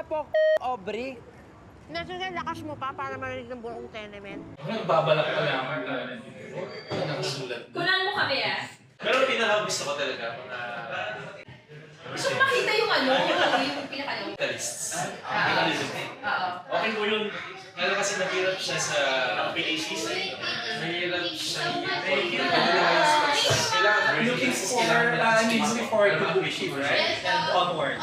po, Aubrey. Nasaan yung lakas mo pa para marinig ng buong tenement? Nagbabalak pa lamang na nakasulat. Kunan mo kami Pero pinaka-gusto ko talaga gusto ko makita yung yung pinaka-yung. Mentalists. Oo. Okay po yun. Kaya kasi mahirap siya sa PACs. Mahirap siya. Looking for needs before to shift, right? And onwards.